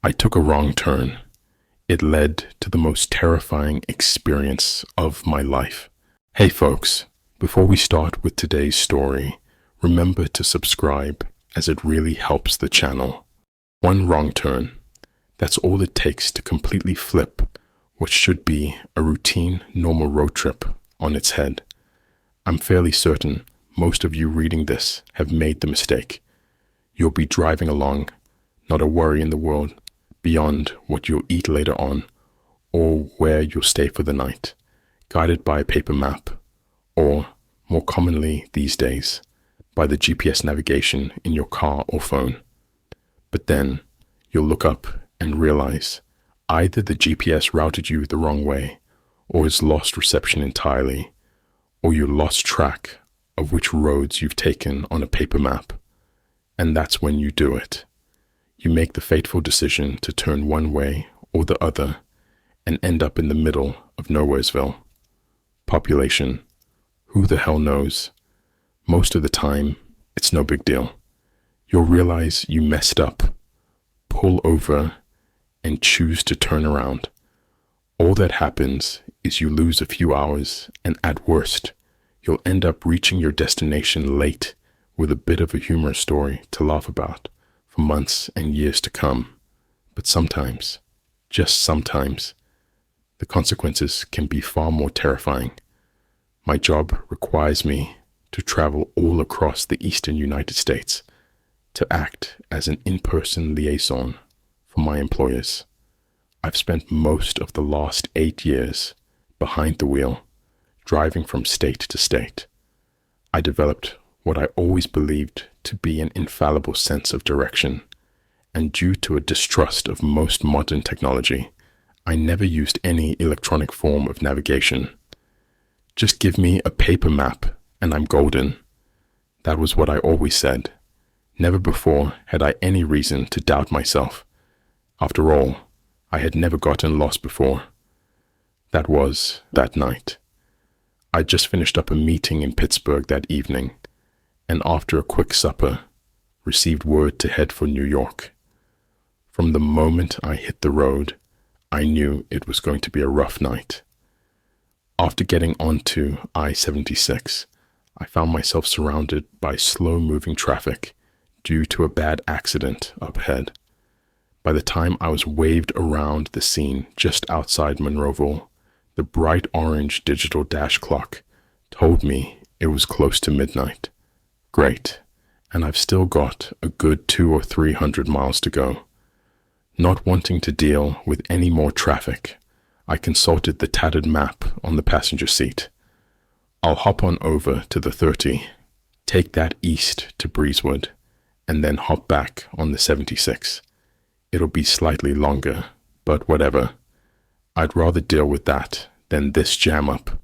I took a wrong turn. It led to the most terrifying experience of my life. Hey folks, before we start with today's story, remember to subscribe as it really helps the channel. One wrong turn. That's all it takes to completely flip what should be a routine, normal road trip on its head. I'm fairly certain most of you reading this have made the mistake. You'll be driving along, not a worry in the world, beyond what you'll eat later on or where you'll stay for the night, guided by a paper map, or, more commonly these days, by the GPS navigation in your car or phone. But then you'll look up and realize either the GPS routed you the wrong way or has lost reception entirely, or you lost track of which roads you've taken on a paper map. And that's when you do it. You make the fateful decision to turn one way or the other and end up in the middle of Nowheresville. Population, who the hell knows? Most of the time, it's no big deal. You'll realize you messed up, pull over, and choose to turn around. All that happens is you lose a few hours, and at worst, you'll end up reaching your destination late with a bit of a humorous story to laugh about for months and years to come. But sometimes, just sometimes, the consequences can be far more terrifying. My job requires me to travel all across the eastern United States to act as an in-person liaison for my employers. I've spent most of the last 8 years behind the wheel, driving from state to state. I developed what I always believed to be an infallible sense of direction, and due to a distrust of most modern technology, I never used any electronic form of navigation. Just give me a paper map and I'm golden. That was what I always said. Never before had I any reason to doubt myself. After all, I had never gotten lost before. That was that night. I just finished up a meeting in Pittsburgh that evening, and after a quick supper, received word to head for New York. From the moment I hit the road, I knew it was going to be a rough night. After getting onto I-76, I found myself surrounded by slow-moving traffic due to a bad accident up ahead. By the time I was waved around the scene just outside Monroeville, the bright orange digital dash clock told me it was close to midnight. Great, and I've still got a good 200 or 300 miles to go. Not wanting to deal with any more traffic, I consulted the tattered map on the passenger seat. I'll hop on over to the 30, take that east to Breezewood, and then hop back on the 76. It'll be slightly longer, but whatever. I'd rather deal with that than this jam up.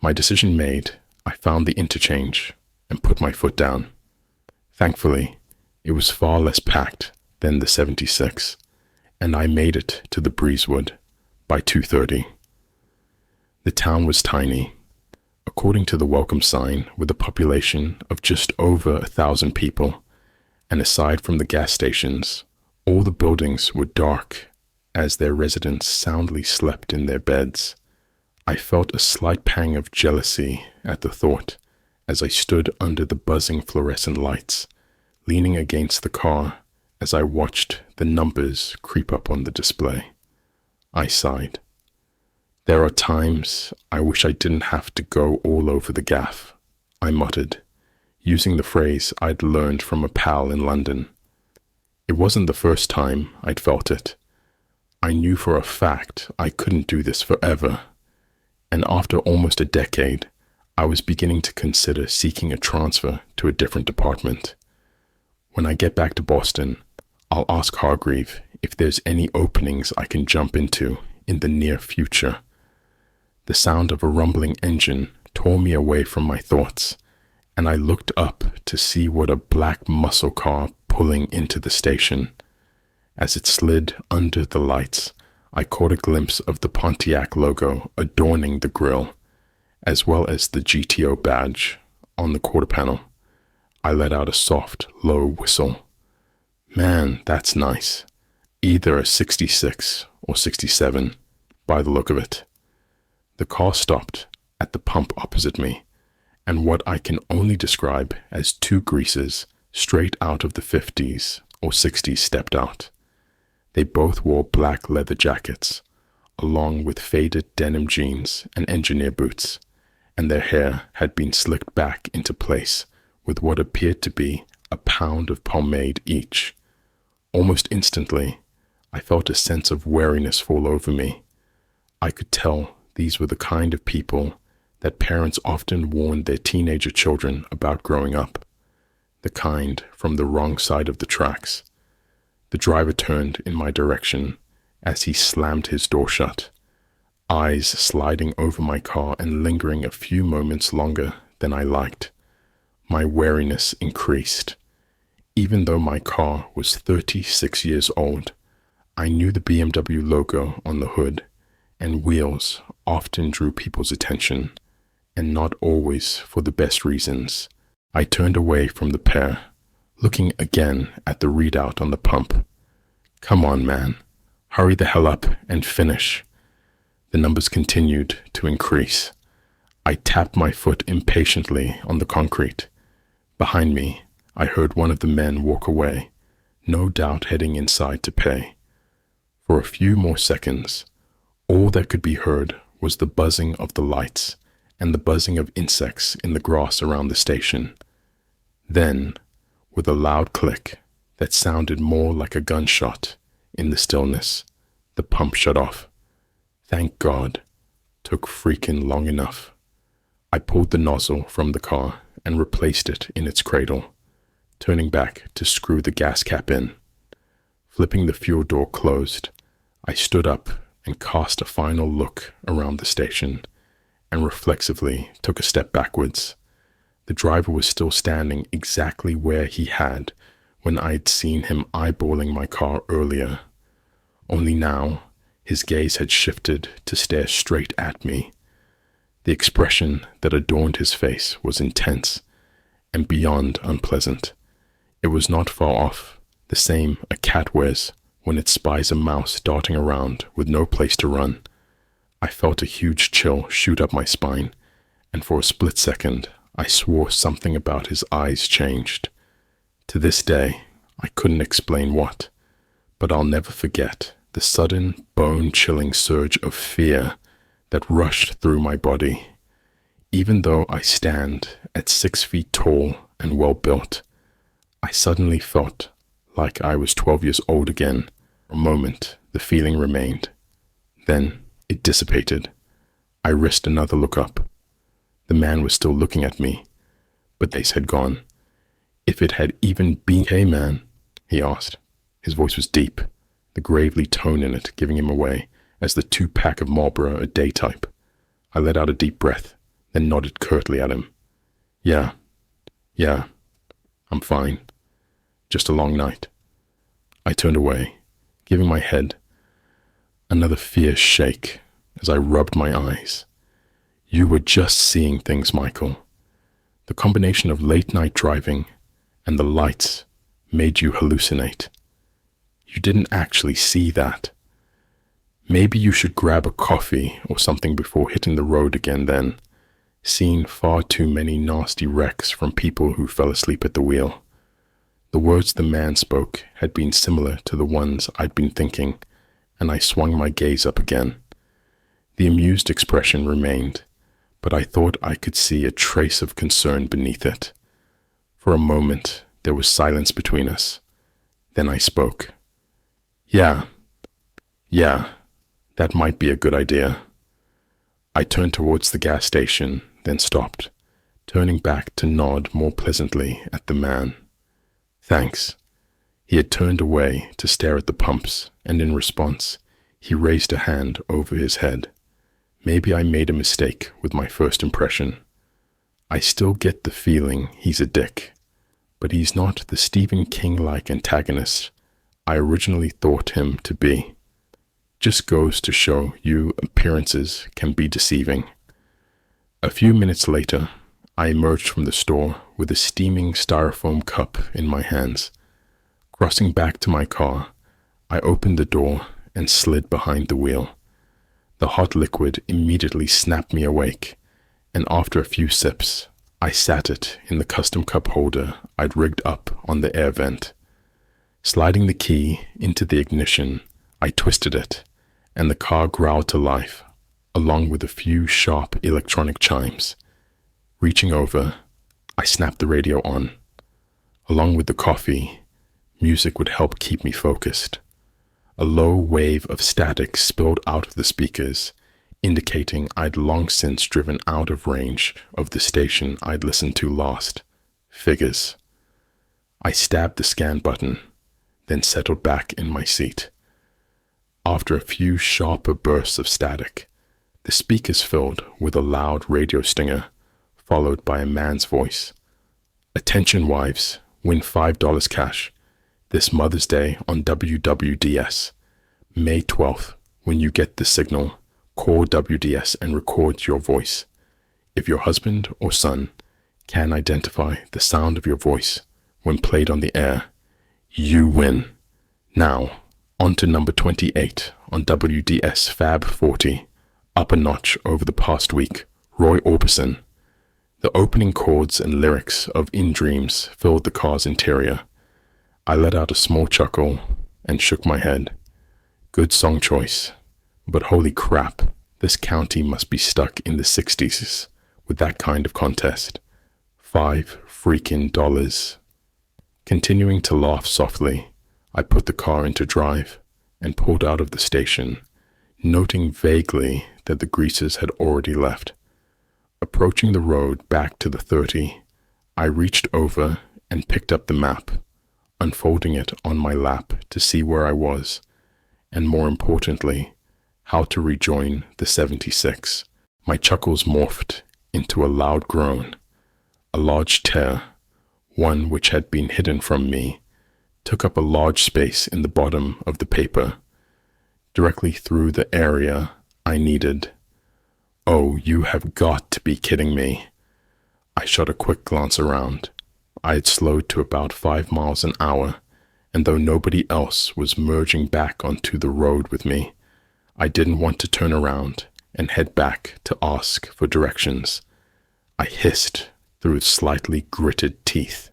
My decision made, I found the interchange and put my foot down. Thankfully, it was far less packed than the 76, and I made it to the Breezewood by 2:30. The town was tiny. According to the welcome sign, with a population of just over 1,000 people, and aside from the gas stations, all the buildings were dark as their residents soundly slept in their beds. I felt a slight pang of jealousy at the thought as I stood under the buzzing fluorescent lights, leaning against the car as I watched the numbers creep up on the display. I sighed. There are times I wish I didn't have to go all over the gaff, I muttered, using the phrase I'd learned from a pal in London. It wasn't the first time I'd felt it. I knew for a fact I couldn't do this forever, and after almost a decade, I was beginning to consider seeking a transfer to a different department. When I get back to Boston, I'll ask Hargreave if there's any openings I can jump into in the near future. The sound of a rumbling engine tore me away from my thoughts, and I looked up to see what a black muscle car pulling into the station. As it slid under the lights, I caught a glimpse of the Pontiac logo adorning the grille, as well as the GTO badge on the quarter panel. I let out a soft, low whistle. Man, that's nice. either a 66 or 67 by the look of it. The car stopped at the pump opposite me, and what I can only describe as two greasers straight out of the 50s or 60s stepped out. They both wore black leather jackets, along with faded denim jeans and engineer boots, and their hair had been slicked back into place with what appeared to be a pound of pomade each. Almost instantly, I felt a sense of wariness fall over me. I could tell these were the kind of people that parents often warned their teenager children about growing up, the kind from the wrong side of the tracks. The driver turned in my direction as he slammed his door shut, eyes sliding over my car and lingering a few moments longer than I liked. My wariness increased. Even though my car was 36 years old, I knew the BMW logo on the hood and wheels often drew people's attention, and not always for the best reasons. I turned away from the pair, looking again at the readout on the pump. Come on, man. Hurry the hell up and finish. The numbers continued to increase. I tapped my foot impatiently on the concrete. Behind me, I heard one of the men walk away, no doubt heading inside to pay. For a few more seconds, all that could be heard was the buzzing of the lights and the buzzing of insects in the grass around the station. Then, with a loud click that sounded more like a gunshot in the stillness, the pump shut off. Thank God. Took freaking long enough. I pulled the nozzle from the car and replaced it in its cradle, turning back to screw the gas cap in. Flipping the fuel door closed, I stood up and cast a final look around the station and reflexively took a step backwards. The driver was still standing exactly where he had when I'd seen him eyeballing my car earlier. Only now, his gaze had shifted to stare straight at me. The expression that adorned his face was intense and beyond unpleasant. It was not far off, the same a cat wears when it spies a mouse darting around with no place to run. I felt a huge chill shoot up my spine, and for a split second, I swore something about his eyes changed. To this day, I couldn't explain what, but I'll never forget the sudden, bone-chilling surge of fear that rushed through my body. Even though I stand at 6 feet tall and well-built, I suddenly felt like I was 12 years old again. For a moment, the feeling remained. Then it dissipated. I risked another look up. The man was still looking at me, but they had gone. If it had even been, "Hey man," he asked. His voice was deep, the gravely tone in it giving him away as the 2-pack of Marlboro a day type. I let out a deep breath, then nodded curtly at him. Yeah, I'm fine. Just a long night." I turned away, giving my head another fierce shake as I rubbed my eyes. You were just seeing things, Michael. The combination of late-night driving and the lights made you hallucinate. You didn't actually see that. Maybe you should grab a coffee or something before hitting the road again then. Seen far too many nasty wrecks from people who fell asleep at the wheel. The words the man spoke had been similar to the ones I'd been thinking, and I swung my gaze up again. The amused expression remained, but I thought I could see a trace of concern beneath it. For a moment, there was silence between us. Then I spoke. Yeah, that might be a good idea." I turned towards the gas station, then stopped, turning back to nod more pleasantly at the man. Thanks. He had turned away to stare at the pumps, and in response, he raised a hand over his head. Maybe I made a mistake with my first impression. I still get the feeling he's a dick, but he's not the Stephen King-like antagonist I originally thought him to be. Just goes to show you appearances can be deceiving. A few minutes later, I emerged from the store with a steaming styrofoam cup in my hands. Crossing back to my car, I opened the door and slid behind the wheel. The hot liquid immediately snapped me awake, and after a few sips, I sat it in the custom cup holder I'd rigged up on the air vent. Sliding the key into the ignition, I twisted it, and the car growled to life, along with a few sharp electronic chimes. Reaching over, I snapped the radio on. Along with the coffee, music would help keep me focused. A low wave of static spilled out of the speakers, indicating I'd long since driven out of range of the station I'd listened to last. Figures. I stabbed the scan button, then settled back in my seat. After a few sharper bursts of static, the speakers filled with a loud radio stinger, followed by a man's voice. "Attention wives, win $5 cash this Mother's Day on WWDS. May 12th, when you get the signal, call WDS and record your voice. If your husband or son can identify the sound of your voice when played on the air, you win. Now, on to number 28 on WDS Fab 40, up a notch over the past week, Roy Orbison." The opening chords and lyrics of In Dreams filled the car's interior. I let out a small chuckle and shook my head. Good song choice, but holy crap, this county must be stuck in the 60s with that kind of contest. $5 freaking. Continuing to laugh softly, I put the car into drive and pulled out of the station, noting vaguely that the greasers had already left. Approaching the road back to the 30, I reached over and picked up the map, unfolding it on my lap to see where I was, and more importantly, how to rejoin the 76. My chuckles morphed into a loud groan. A large tear, one which had been hidden from me, took up a large space in the bottom of the paper, directly through the area I needed. Oh, you have got to be kidding me. I shot a quick glance around. I had slowed to about 5 miles an hour, and though nobody else was merging back onto the road with me, I didn't want to turn around and head back to ask for directions. I hissed through slightly gritted teeth.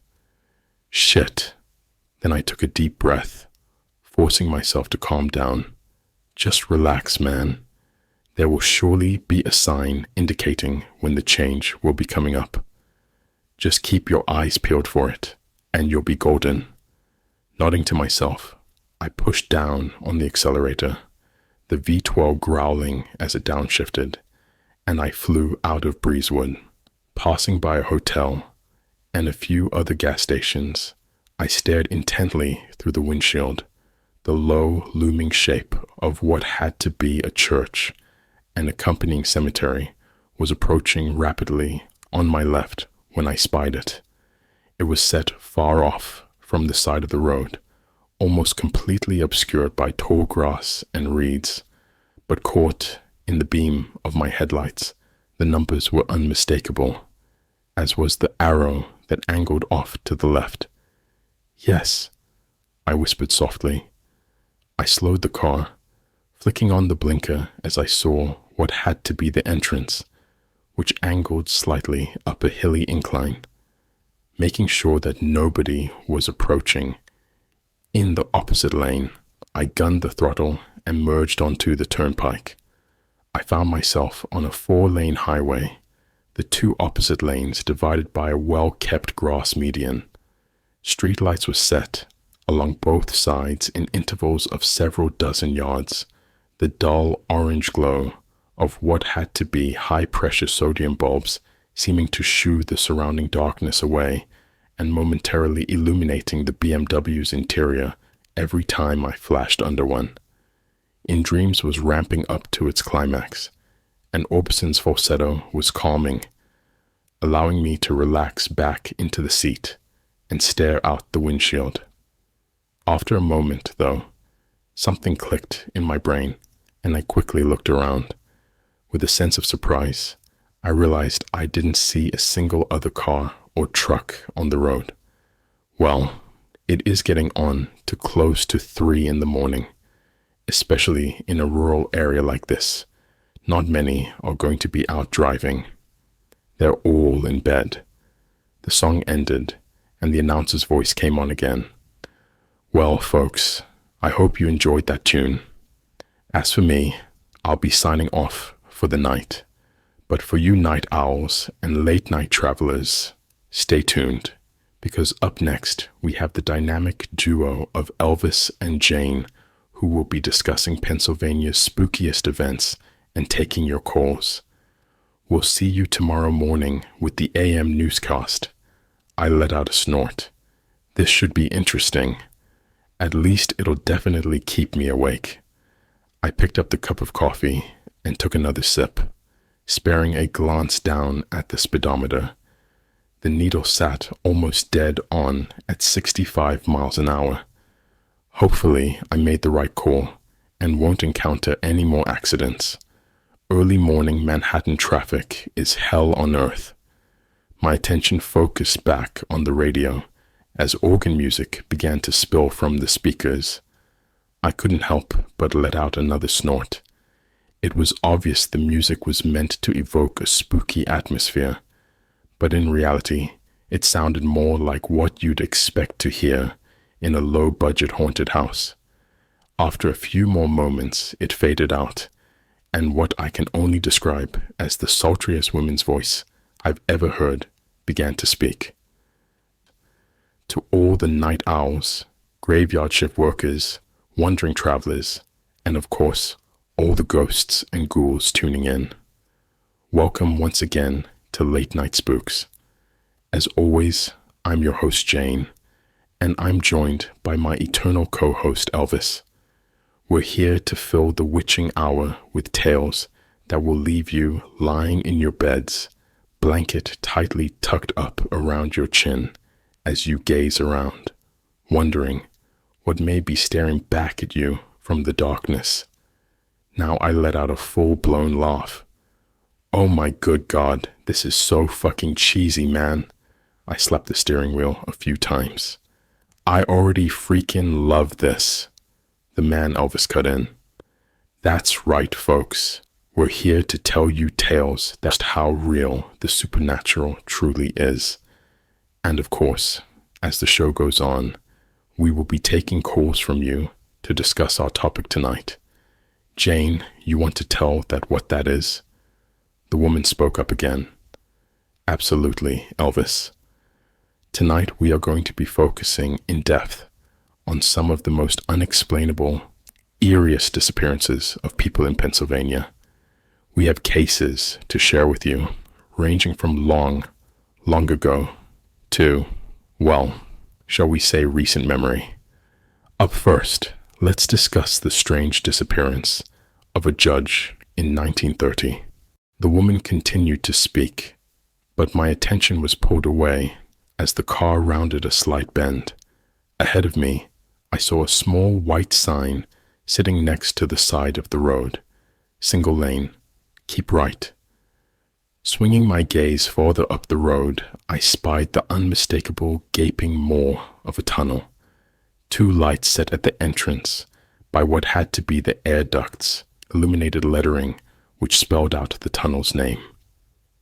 Shit. Then I took a deep breath, forcing myself to calm down. Just relax, man. There will surely be a sign indicating when the change will be coming up. Just keep your eyes peeled for it, and you'll be golden. Nodding to myself, I pushed down on the accelerator, the V12 growling as it downshifted, and I flew out of Breezewood. Passing by a hotel and a few other gas stations, I stared intently through the windshield. The low, looming shape of what had to be a church and accompanying cemetery was approaching rapidly on my left when I spied it. It was set far off from the side of the road, almost completely obscured by tall grass and reeds, but caught in the beam of my headlights, the numbers were unmistakable, as was the arrow that angled off to the left. "Yes," I whispered softly. I slowed the car, flicking on the blinker as I saw what had to be the entrance, which angled slightly up a hilly incline. Making sure that nobody was approaching in the opposite lane, I gunned the throttle and merged onto the turnpike. I found myself on a 4-lane highway, the two opposite lanes divided by a well-kept grass median. Streetlights were set along both sides in intervals of several dozen yards, the dull orange glow of what had to be high-pressure sodium bulbs seeming to shoo the surrounding darkness away and momentarily illuminating the BMW's interior every time I flashed under one. In Dreams was ramping up to its climax, and Orbison's falsetto was calming, allowing me to relax back into the seat and stare out the windshield. After a moment, though, something clicked in my brain, and I quickly looked around. With a sense of surprise, I realized I didn't see a single other car or truck on the road. Well, It is getting on to close to 3 in the morning, especially in a rural area like this. Not many are going to be out driving. They're all in bed. The song ended, and the announcer's voice came on again. Well, folks, I hope you enjoyed that tune. As for me, I'll be signing off for the night. But for you night owls and late night travelers, stay tuned, because up next we have the dynamic duo of Elvis and Jane, who will be discussing Pennsylvania's spookiest events and taking your calls. We'll see you tomorrow morning with the AM newscast. I let out a snort. This should be interesting. At least it'll definitely keep me awake. I picked up the cup of coffee and took another sip, sparing a glance down at the speedometer. The needle sat almost dead on at 65 miles an hour. Hopefully, I made the right call and won't encounter any more accidents. Early morning Manhattan traffic is hell on earth. My attention focused back on the radio as organ music began to spill from the speakers. I couldn't help but let out another snort. It was obvious the music was meant to evoke a spooky atmosphere, but in reality, it sounded more like what you'd expect to hear in a low-budget haunted house. After a few more moments, it faded out, and what I can only describe as the sultriest woman's voice I've ever heard began to speak. To all the night owls, graveyard shift workers, wandering travelers, and of course, all the ghosts and ghouls tuning in, welcome once again to Late Night Spooks. As always, I'm your host Jane, and I'm joined by my eternal co-host Elvis. We're here to fill the witching hour with tales that will leave you lying in your beds, blanket tightly tucked up around your chin as you gaze around, wondering what may be staring back at you from the darkness. Now I let out a full-blown laugh. Oh my good God, this is so fucking cheesy, man. I slapped the steering wheel a few times. I already freaking love this. The man Elvis cut in. That's right, folks. We're here to tell you tales that's how real the supernatural truly is. And of course, as the show goes on, we will be taking calls from you to discuss our topic tonight. Jane, you want to tell what that is? The woman spoke up again. Absolutely, Elvis. Tonight we are going to be focusing in depth on some of the most unexplainable, eeriest disappearances of people in Pennsylvania. We have cases to share with you, ranging from long ago to, well, shall we say recent memory. Up first, let's discuss the strange disappearance of a judge in 1930. The woman continued to speak, but my attention was pulled away as the car rounded a slight bend. Ahead of me, I saw a small white sign sitting next to the side of the road. Single lane, keep right. Swinging my gaze farther up the road, I spied the unmistakable gaping maw of a tunnel. 2 lights set at the entrance by what had to be the air ducts, illuminated lettering which spelled out the tunnel's name,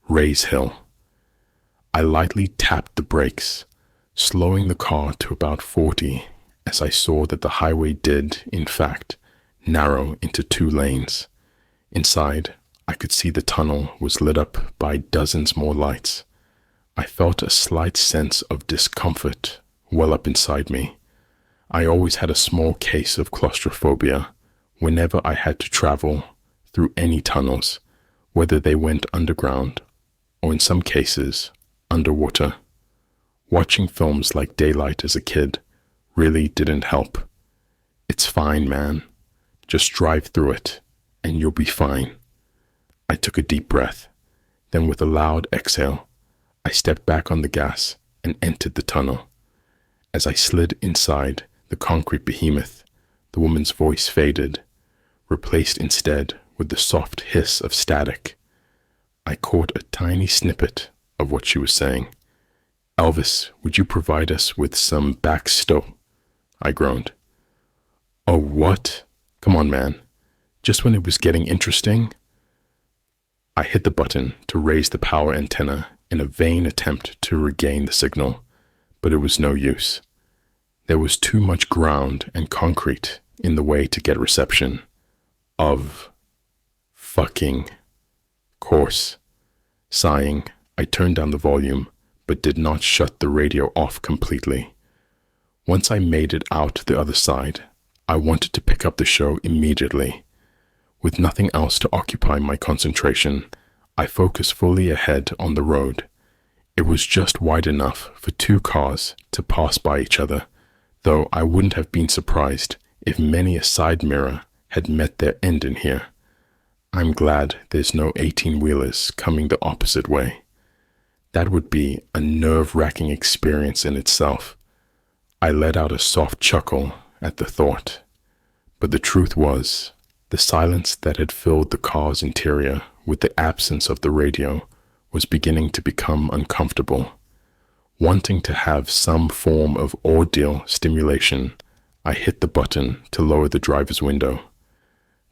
Rays Hill. I lightly tapped the brakes, slowing the car to about 40 as I saw that the highway did, in fact, narrow into 2 lanes. Inside, I could see the tunnel was lit up by dozens more lights. I felt a slight sense of discomfort well up inside me. I always had a small case of claustrophobia whenever I had to travel through any tunnels, whether they went underground or in some cases underwater. Watching films like Daylight as a kid really didn't help. It's fine, man. Just drive through it and you'll be fine. I took a deep breath. Then with a loud exhale, I stepped back on the gas and entered the tunnel. As I slid inside the concrete behemoth, the woman's voice faded, replaced instead with the soft hiss of static. I caught a tiny snippet of what she was saying. Elvis, would you provide us with some backstow? I groaned. Oh, what? Come on, man. Just when it was getting interesting? I hit the button to raise the power antenna in a vain attempt to regain the signal, but it was no use. There was too much ground and concrete in the way to get reception. Of fucking course. Sighing, I turned down the volume, but did not shut the radio off completely. Once I made it out the other side, I wanted to pick up the show immediately. With nothing else to occupy my concentration, I focused fully ahead on the road. It was just wide enough for two cars to pass by each other, though I wouldn't have been surprised if many a side mirror had met their end in here. I'm glad there's no 18-wheelers coming the opposite way. That would be a nerve-wracking experience in itself. I let out a soft chuckle at the thought, but the truth was, the silence that had filled the car's interior with the absence of the radio was beginning to become uncomfortable. Wanting to have some form of ordeal stimulation, I hit the button to lower the driver's window.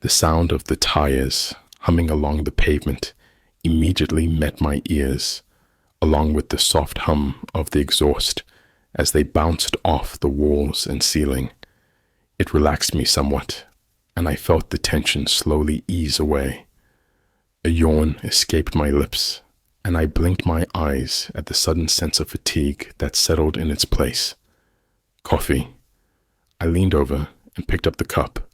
The sound of the tires humming along the pavement immediately met my ears, along with the soft hum of the exhaust as they bounced off the walls and ceiling. It relaxed me somewhat, and I felt the tension slowly ease away. A yawn escaped my lips, and I blinked my eyes at the sudden sense of fatigue that settled in its place. Coffee. I leaned over and picked up the cup,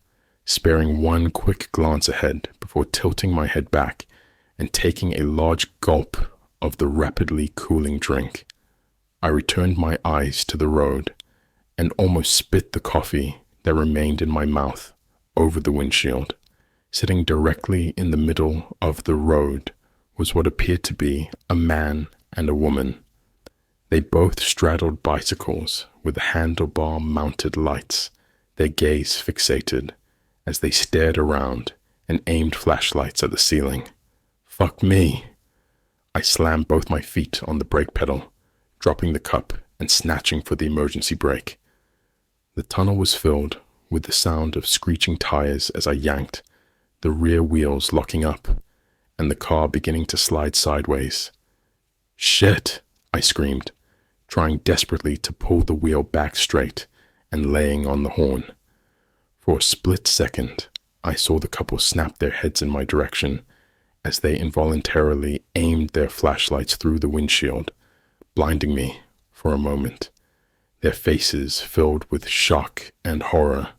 sparing one quick glance ahead before tilting my head back and taking a large gulp of the rapidly cooling drink. I returned my eyes to the road and almost spit the coffee that remained in my mouth over the windshield. Sitting directly in the middle of the road was what appeared to be a man and a woman. They both straddled bicycles with handlebar-mounted lights, their gaze fixated as they stared around and aimed flashlights at the ceiling. Fuck me. I slammed both my feet on the brake pedal, dropping the cup and snatching for the emergency brake. The tunnel was filled with the sound of screeching tires as I yanked, the rear wheels locking up, and the car beginning to slide sideways. Shit, I screamed, trying desperately to pull the wheel back straight and laying on the horn. For a split second, I saw the couple snap their heads in my direction as they involuntarily aimed their flashlights through the windshield, blinding me for a moment. Their faces filled with shock and horror,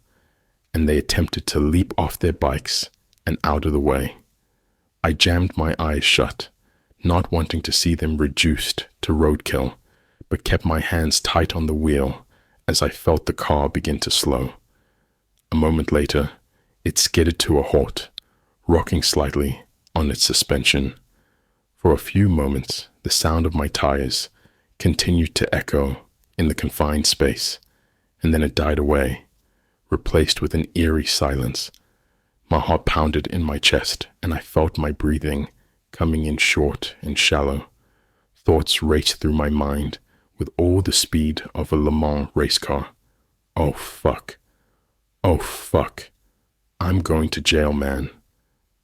and they attempted to leap off their bikes and out of the way. I jammed my eyes shut, not wanting to see them reduced to roadkill, but kept my hands tight on the wheel as I felt the car begin to slow. A moment later, it skidded to a halt, rocking slightly on its suspension. For a few moments, the sound of my tires continued to echo in the confined space, and then it died away, replaced with an eerie silence. My heart pounded in my chest, and I felt my breathing coming in short and shallow. Thoughts raced through my mind with all the speed of a Le Mans race car. Oh, fuck. Oh, fuck. I'm going to jail, man.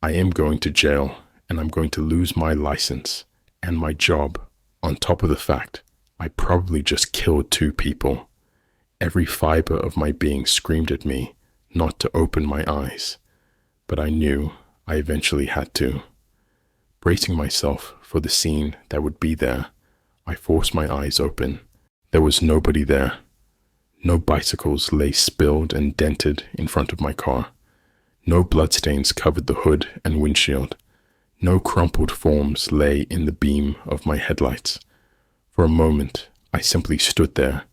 I am going to jail, and I'm going to lose my license and my job, on top of the fact I probably just killed 2 people. Every fiber of my being screamed at me not to open my eyes, but I knew I eventually had to. Bracing myself for the scene that would be there, I forced my eyes open. There was nobody there. No bicycles lay spilled and dented in front of my car. No bloodstains covered the hood and windshield. No crumpled forms lay in the beam of my headlights. For a moment, I simply stood there,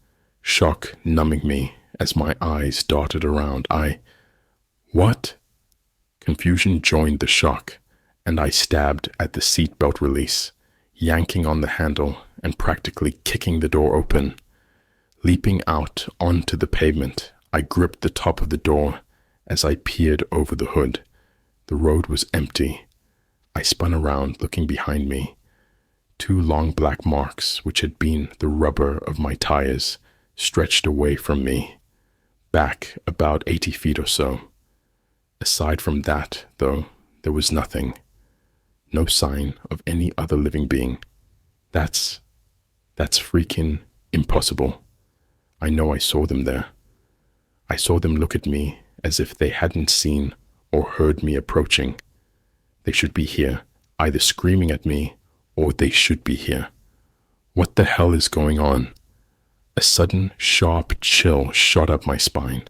shock numbing me as my eyes darted around. What? Confusion joined the shock, and I stabbed at the seatbelt release, yanking on the handle and practically kicking the door open. Leaping out onto the pavement, I gripped the top of the door as I peered over the hood. The road was empty. I spun around, looking behind me. Two long black marks, which had been the rubber of my tires, stretched away from me, back about 80 feet or so. Aside from that, though, there was nothing. No sign of any other living being. That's freaking impossible. I know I saw them there. I saw them look at me as if they hadn't seen or heard me approaching. They should be here, either screaming at me or they should be here. What the hell is going on? A sudden, sharp chill shot up my spine,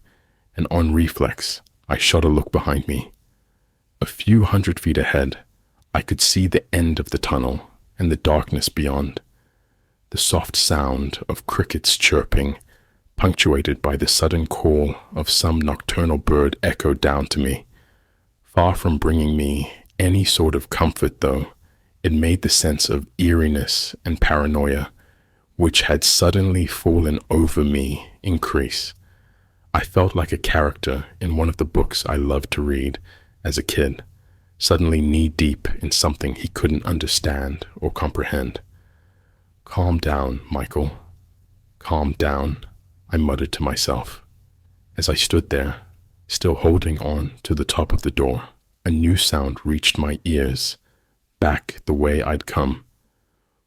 and on reflex, I shot a look behind me. A few 100 feet ahead, I could see the end of the tunnel and the darkness beyond. The soft sound of crickets chirping, punctuated by the sudden call of some nocturnal bird, echoed down to me. Far from bringing me any sort of comfort, though, it made the sense of eeriness and paranoia, which had suddenly fallen over me, increase. I felt like a character in one of the books I loved to read as a kid, suddenly knee-deep in something he couldn't understand or comprehend. "Calm down, Michael. Calm down," I muttered to myself. As I stood there, still holding on to the top of the door, a new sound reached my ears, back the way I'd come.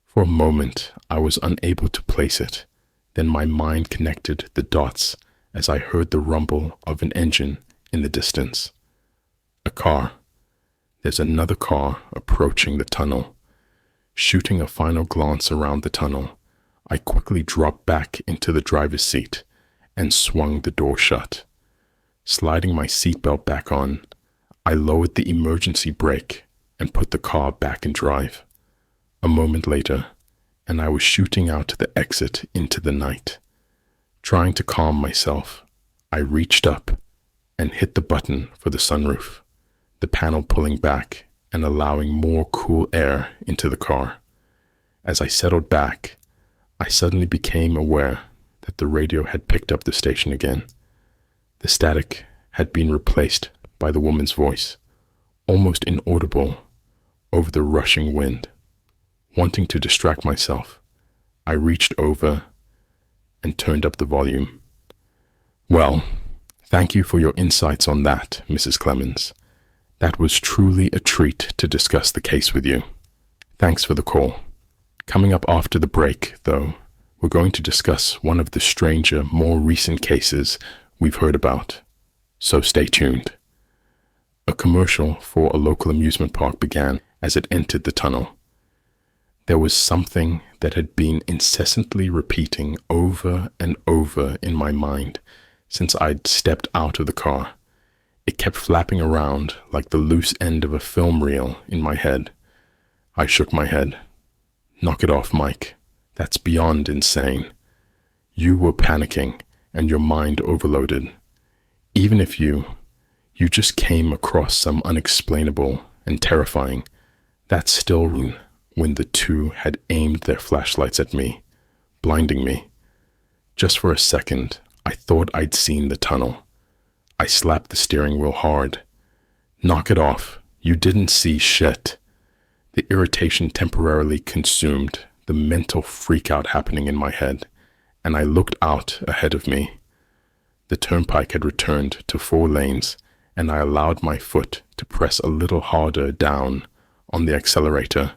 For a moment, I was unable to place it. Then my mind connected the dots as I heard the rumble of an engine in the distance. A car. There's another car approaching the tunnel. Shooting a final glance around the tunnel, I quickly dropped back into the driver's seat and swung the door shut. Sliding my seatbelt back on, I lowered the emergency brake and put the car back in drive. A moment later, and I was shooting out the exit into the night. Trying to calm myself, I reached up and hit the button for the sunroof, the panel pulling back and allowing more cool air into the car. As I settled back, I suddenly became aware that the radio had picked up the station again. The static had been replaced by the woman's voice, almost inaudible over the rushing wind. Wanting to distract myself, I reached over and turned up the volume. "Well, thank you for your insights on that, Mrs. Clemens. That was truly a treat to discuss the case with you. Thanks for the call." Coming up after the break, though, we're going to discuss one of the stranger, more recent cases we've heard about. So stay tuned. A commercial for a local amusement park began as it entered the tunnel. There was something that had been incessantly repeating over and over in my mind since I'd stepped out of the car. It kept flapping around like the loose end of a film reel in my head. I shook my head. "Knock it off, Mike. That's beyond insane. You were panicking and your mind overloaded. Even if you just came across some unexplainable and terrifying, that's still rude." When the two had aimed their flashlights at me, blinding me. Just for a second, I thought I'd seen the tunnel. I slapped the steering wheel hard. "Knock it off. You didn't see shit." The irritation temporarily consumed the mental freakout happening in my head, and I looked out ahead of me. The turnpike had returned to 4 lanes, and I allowed my foot to press a little harder down on the accelerator,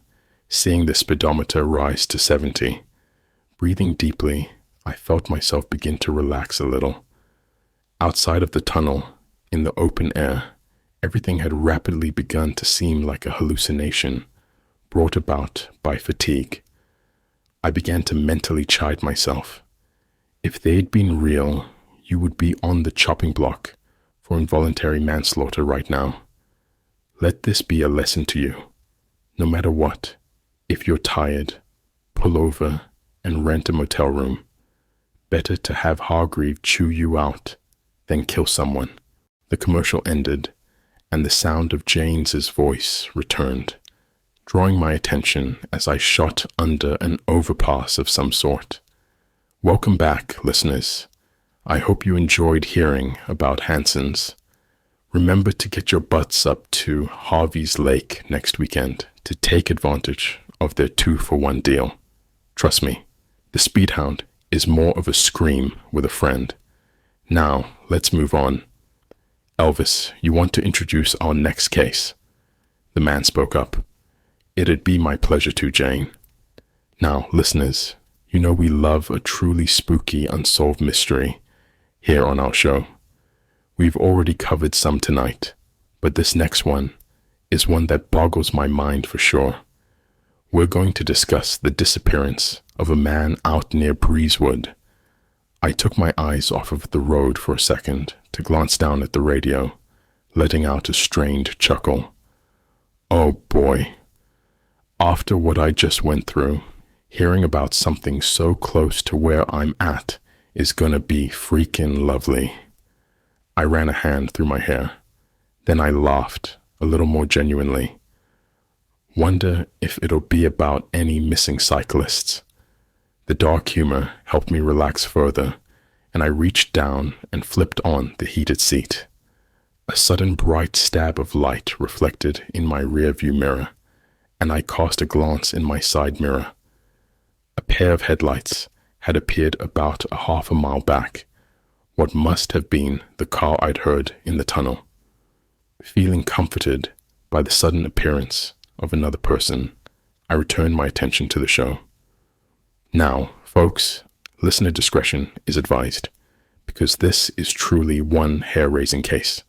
seeing the speedometer rise to 70. Breathing deeply, I felt myself begin to relax a little. Outside of the tunnel, in the open air, everything had rapidly begun to seem like a hallucination, brought about by fatigue. I began to mentally chide myself. If they'd been real, you would be on the chopping block for involuntary manslaughter right now. Let this be a lesson to you. No matter what, if you're tired, pull over and rent a motel room. Better to have Hargreave chew you out than kill someone. The commercial ended, and the sound of Jane's voice returned, drawing my attention as I shot under an overpass of some sort. Welcome back, listeners. I hope you enjoyed hearing about Hanson's. Remember to get your butts up to Harvey's Lake next weekend to take advantage of their 2-for-1 deal. Trust me, the speed hound is more of a scream with a friend. Now, let's move on. Elvis, you want to introduce our next case? The man spoke up. It'd be my pleasure to, Jane. Now, listeners, you know we love a truly spooky unsolved mystery here on our show. We've already covered some tonight, but this next one is one that boggles my mind for sure. We're going to discuss the disappearance of a man out near Breezewood. I took my eyes off of the road for a second to glance down at the radio, letting out a strained chuckle. Oh boy. After what I just went through, hearing about something so close to where I'm at is gonna be freaking lovely. I ran a hand through my hair. Then I laughed, a little more genuinely. Wonder if it'll be about any missing cyclists. The dark humor helped me relax further, and I reached down and flipped on the heated seat. A sudden bright stab of light reflected in my rearview mirror, and I cast a glance in my side mirror. A pair of headlights had appeared about a half a mile back, what must have been the car I'd heard in the tunnel. Feeling comforted by the sudden appearance of another person, I returned my attention to the show. Now, folks, listener discretion is advised, because this is truly one hair-raising case.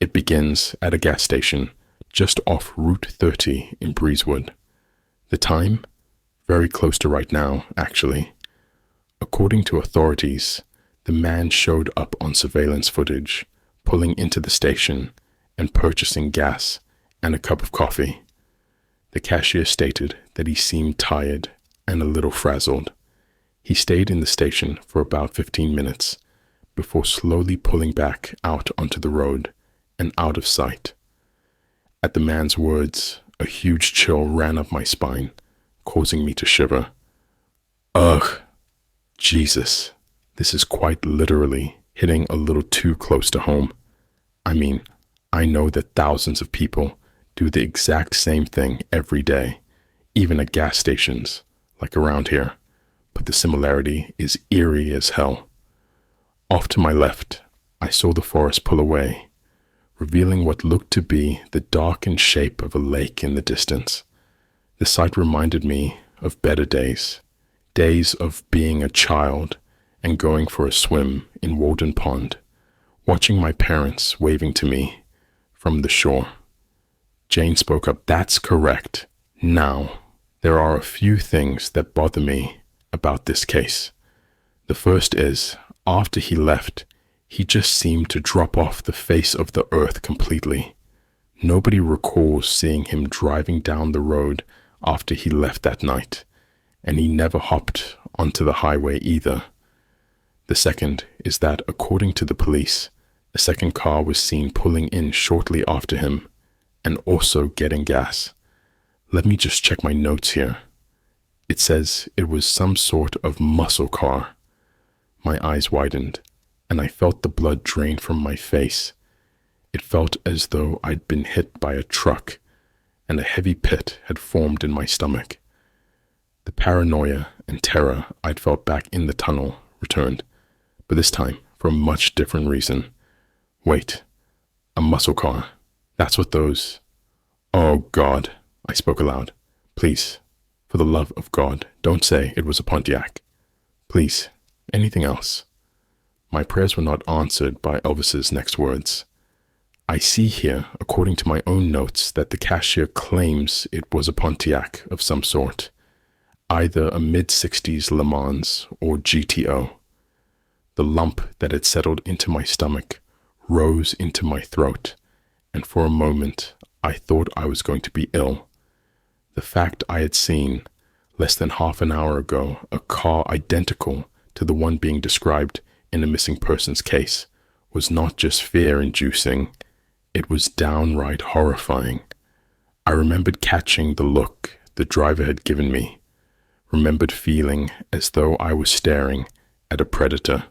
It begins at a gas station just off Route 30 in Breezewood. The time? Very close to right now, actually. According to authorities, the man showed up on surveillance footage, pulling into the station and purchasing gas and a cup of coffee. The cashier stated that he seemed tired and a little frazzled. He stayed in the station for about 15 minutes before slowly pulling back out onto the road and out of sight. At the man's words, a huge chill ran up my spine, causing me to shiver. Ugh, Jesus, this is quite literally hitting a little too close to home. I mean, I know that thousands of people do the exact same thing every day, even at gas stations, like around here, but the similarity is eerie as hell. Off to my left, I saw the forest pull away, revealing what looked to be the darkened shape of a lake in the distance. The sight reminded me of better days, days of being a child and going for a swim in Walden Pond, watching my parents waving to me from the shore. Jane spoke up. That's correct. Now, there are a few things that bother me about this case. The first is, after he left, he just seemed to drop off the face of the earth completely. Nobody recalls seeing him driving down the road after he left that night, and he never hopped onto the highway either. The second is that, according to the police, a second car was seen pulling in shortly after him and also getting gas. Let me just check my notes here. It says it was some sort of muscle car. My eyes widened, and I felt the blood drain from my face. It felt as though I'd been hit by a truck, and a heavy pit had formed in my stomach. The paranoia and terror I'd felt back in the tunnel returned, but this time for a much different reason. Wait, a muscle car. That's what those... Oh God, I spoke aloud. Please, for the love of God, don't say it was a Pontiac. Please, anything else. My prayers were not answered by Elvis's next words. I see here, according to my own notes, that the cashier claims it was a Pontiac of some sort, either a mid-60s Le Mans or GTO. The lump that had settled into my stomach rose into my throat, and for a moment I thought I was going to be ill. The fact I had seen, less than half an hour ago, a car identical to the one being described in a missing persons case was not just fear-inducing, it was downright horrifying. I remembered catching the look the driver had given me, remembered feeling as though I was staring at a predator.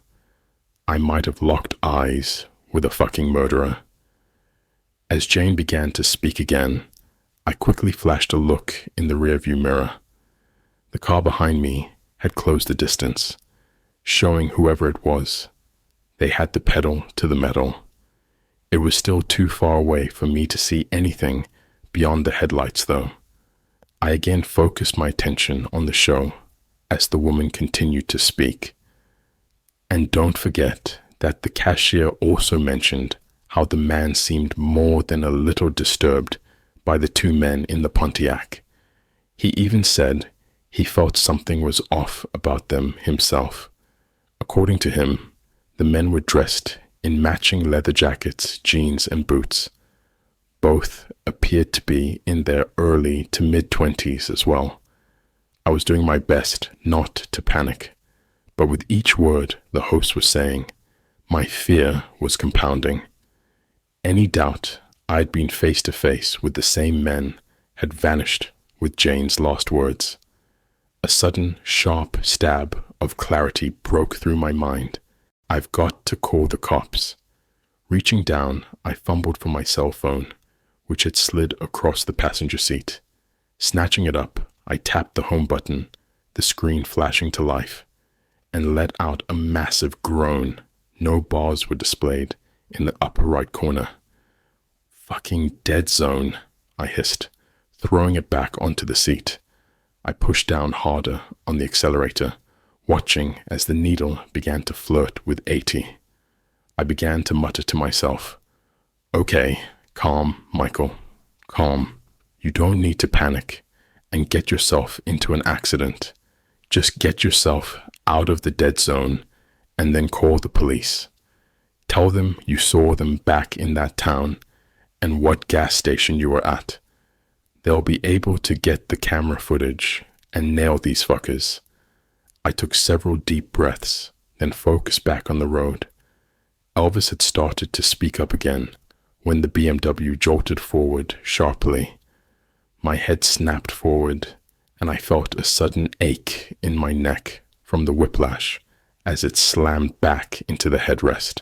I might have locked eyes with a fucking murderer. As Jane began to speak again, I quickly flashed a look in the rearview mirror. The car behind me had closed the distance, showing whoever it was, they had the pedal to the metal. It was still too far away for me to see anything beyond the headlights, though. I again focused my attention on the show as the woman continued to speak. And don't forget that the cashier also mentioned how the man seemed more than a little disturbed by the two men in the Pontiac. He even said he felt something was off about them himself. According to him, the men were dressed in matching leather jackets, jeans, and boots. Both appeared to be in their early to mid-20s as well. I was doing my best not to panic, but with each word the host was saying, my fear was compounding. Any doubt I'd been face to face with the same men had vanished with Jane's last words. A sudden, sharp stab of clarity broke through my mind. I've got to call the cops. Reaching down, I fumbled for my cell phone, which had slid across the passenger seat. Snatching it up, I tapped the home button, the screen flashing to life, and let out a massive groan. No bars were displayed in the upper right corner. Fucking dead zone, I hissed, throwing it back onto the seat. I pushed down harder on the accelerator, watching as the needle began to flirt with 80. I began to mutter to myself, okay, calm, Michael, calm. You don't need to panic and get yourself into an accident. Just get yourself out of the dead zone and then call the police. Tell them you saw them back in that town and what gas station you were at. They'll be able to get the camera footage and nail these fuckers. I took several deep breaths, then focused back on the road. Elvis had started to speak up again when the BMW jolted forward sharply. My head snapped forward, and I felt a sudden ache in my neck from the whiplash as it slammed back into the headrest.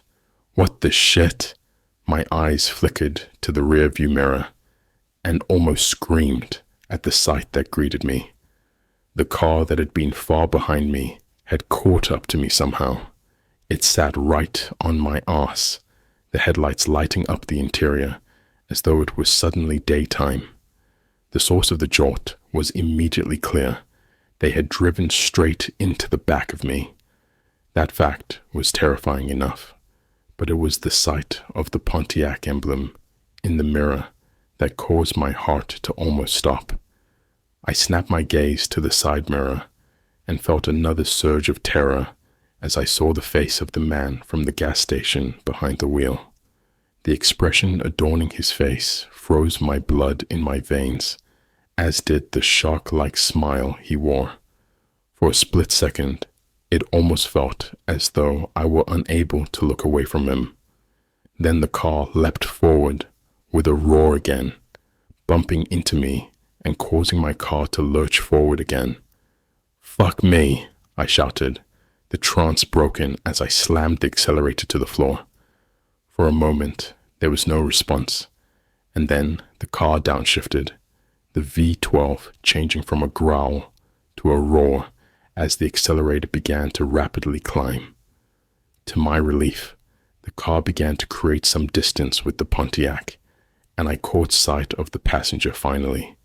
What the shit? My eyes flickered to the rearview mirror and almost screamed at the sight that greeted me. The car that had been far behind me had caught up to me somehow. It sat right on my arse, the headlights lighting up the interior as though it was suddenly daytime. The source of the jolt was immediately clear. They had driven straight into the back of me. That fact was terrifying enough, but it was the sight of the Pontiac emblem in the mirror that caused my heart to almost stop. I snapped my gaze to the side mirror and felt another surge of terror as I saw the face of the man from the gas station behind the wheel. The expression adorning his face froze my blood in my veins, as did the shark-like smile he wore. For a split second, it almost felt as though I were unable to look away from him. Then the car leapt forward with a roar again, bumping into me and causing my car to lurch forward again. Fuck me, I shouted, the trance broken as I slammed the accelerator to the floor. For a moment, there was no response, and then the car downshifted, the V12 changing from a growl to a roar as the accelerator began to rapidly climb. To my relief, the car began to create some distance with the Pontiac, and I caught sight of the passenger finally.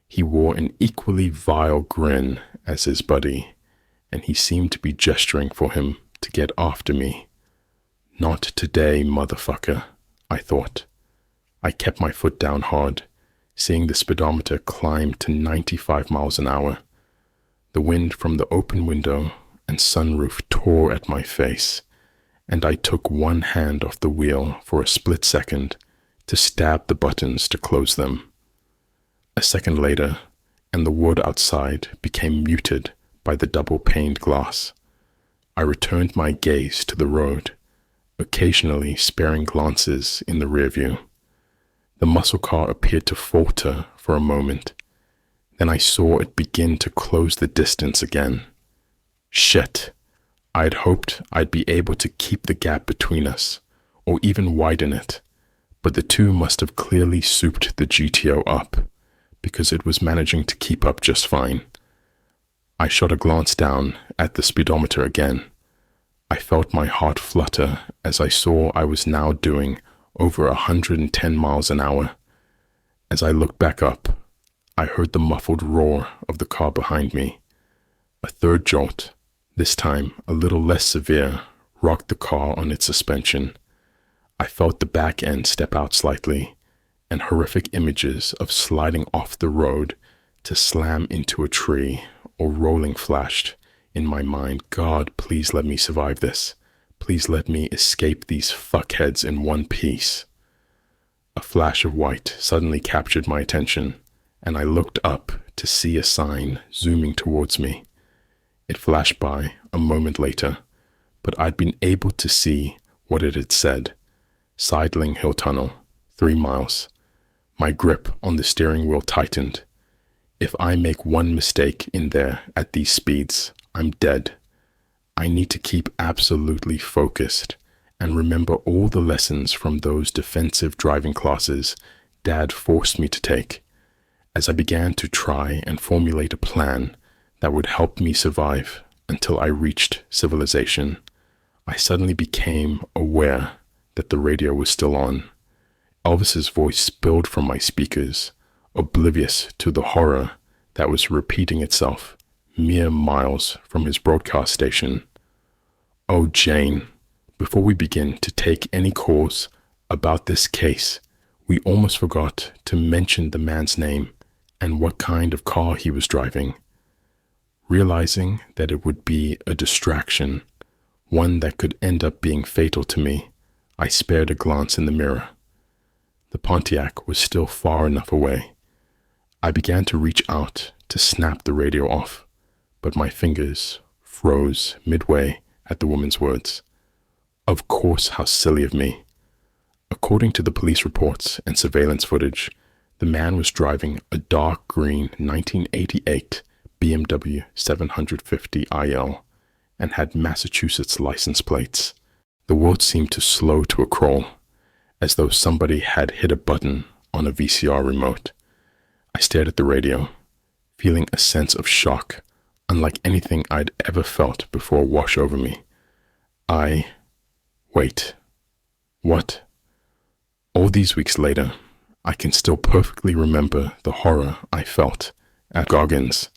He wore an equally vile grin as his buddy, and he seemed to be gesturing for him to get after me. Not today, motherfucker, I thought. I kept my foot down hard, seeing the speedometer climb to 95 miles an hour. The wind from the open window and sunroof tore at my face, and I took one hand off the wheel for a split second to stab the buttons to close them. A second later, and the wood outside became muted by the double-paned glass. I returned my gaze to the road, occasionally sparing glances in the rearview. The muscle car appeared to falter for a moment. Then I saw it begin to close the distance again. Shit. I'd hoped I'd be able to keep the gap between us, or even widen it, but the two must have clearly souped the GTO up. because it was managing to keep up just fine. I shot a glance down at the speedometer again. I felt my heart flutter as I saw I was now doing over 110 miles an hour. As I looked back up, I heard the muffled roar of the car behind me. A third jolt, this time a little less severe, rocked the car on its suspension. I felt the back end step out slightly, and horrific images of sliding off the road to slam into a tree or rolling flashed in my mind. God, please let me survive this. Please let me escape these fuckheads in one piece. A flash of white suddenly captured my attention, and I looked up to see a sign zooming towards me. It flashed by a moment later, but I'd been able to see what it had said. Sidling Hill Tunnel, 3 miles. My grip on the steering wheel tightened. If I make one mistake in there at these speeds, I'm dead. I need to keep absolutely focused and remember all the lessons from those defensive driving classes Dad forced me to take. As I began to try and formulate a plan that would help me survive until I reached civilization, I suddenly became aware that the radio was still on. Elvis's voice spilled from my speakers, oblivious to the horror that was repeating itself mere miles from his broadcast station. Oh, Jane, before we begin to take any calls about this case, we almost forgot to mention the man's name and what kind of car he was driving. Realizing that it would be a distraction, one that could end up being fatal to me, I spared a glance in the mirror. The Pontiac was still far enough away. I began to reach out to snap the radio off, but my fingers froze midway at the woman's words. Of course, how silly of me. According to the police reports and surveillance footage, the man was driving a dark green 1988 BMW 750 IL and had Massachusetts license plates. The world seemed to slow to a crawl, as though somebody had hit a button on a VCR remote. I stared at the radio, feeling a sense of shock, unlike anything I'd ever felt before wash over me. Wait. What? All these weeks later, I can still perfectly remember the horror I felt at Goggins.